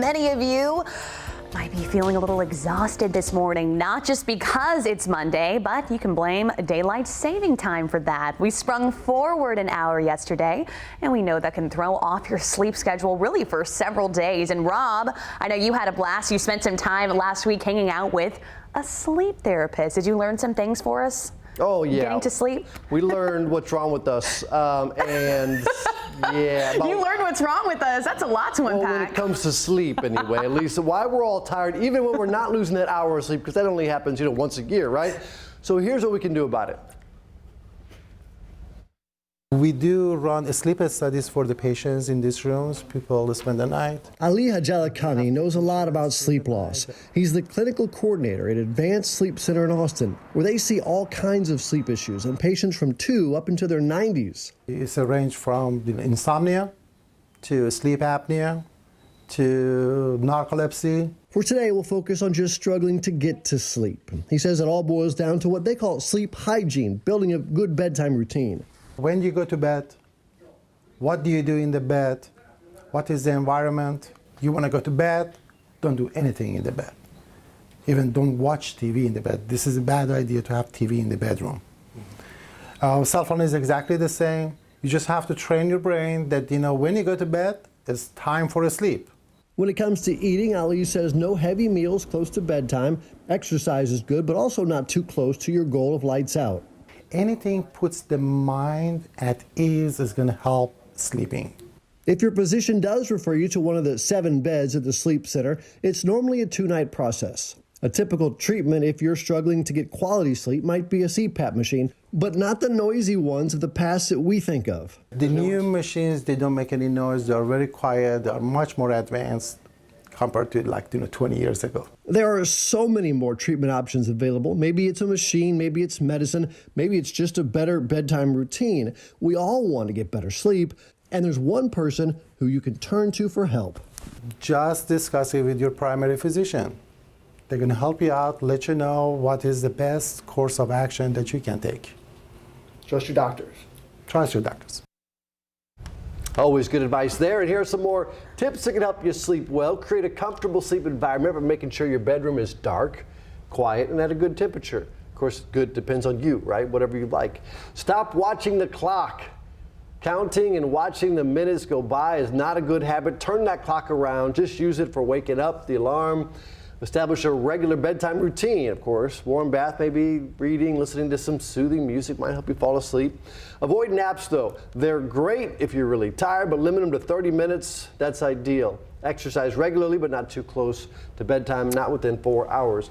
many of you might be feeling a little exhausted this morning, not just because it's Monday, but you can blame daylight saving time for that. We sprung forward an hour yesterday, and we know that can throw off your sleep schedule really for several days. And Rob, I know you had a blast. You spent some time last week hanging out with a sleep therapist. Did you learn some things for us? Oh, yeah. Getting to sleep? We learned what's wrong with us. And yeah. You learned what's wrong with us. That's a lot to unpack. Well, when it comes to sleep anyway, at least why we're all tired, even when we're not losing that hour of sleep, because that only happens, once a year, right? So here's what we can do about it. We do run sleep studies for the patients in these rooms. People spend the night. Ali Hajalakani knows a lot about sleep loss. He's the clinical coordinator at Advanced Sleep Center in Austin, where they see all kinds of sleep issues in patients from 2 up into their 90s. It's a range from insomnia to sleep apnea to narcolepsy. For today, we'll focus on just struggling to get to sleep. He says it all boils down to what they call sleep hygiene, building a good bedtime routine. When you go to bed, what do you do in the bed? What is the environment? You want to go to bed, don't do anything in the bed. Even don't watch TV in the bed. This is a bad idea to have TV in the bedroom. Cell phone is exactly the same. You just have to train your brain that, when you go to bed, it's time for a sleep. When it comes to eating, Ali says no heavy meals close to bedtime. Exercise is good, but also not too close to your goal of lights out. Anything puts the mind at ease is going to help sleeping. If your physician does refer you to one of the 7 beds at the sleep center, it's normally a 2-night process. A typical treatment if you're struggling to get quality sleep might be a CPAP machine, but not the noisy ones of the past that we think of. The new machines, they don't make any noise. They're very quiet. They're much more advanced compared to 20 years ago. There are so many more treatment options available. Maybe it's a machine, maybe it's medicine, maybe it's just a better bedtime routine. We all want to get better sleep, and there's one person who you can turn to for help. Just discuss it with your primary physician. They're going to help you out, let you know what is the best course of action that you can take. Trust your doctors. Trust your doctors. Always good advice there. And here are some more tips that can help you sleep well. Create a comfortable sleep environment by making sure your bedroom is dark, quiet, and at a good temperature. Of course, good depends on you, right? Whatever you like. Stop watching the clock. Counting and watching the minutes go by is not a good habit. Turn that clock around. Just use it for waking up, the alarm. Establish a regular bedtime routine, of course. Warm bath, maybe reading, listening to some soothing music might help you fall asleep. Avoid naps, though. They're great if you're really tired, but limit them to 30 minutes. That's ideal. Exercise regularly, but not too close to bedtime, not within 4 hours.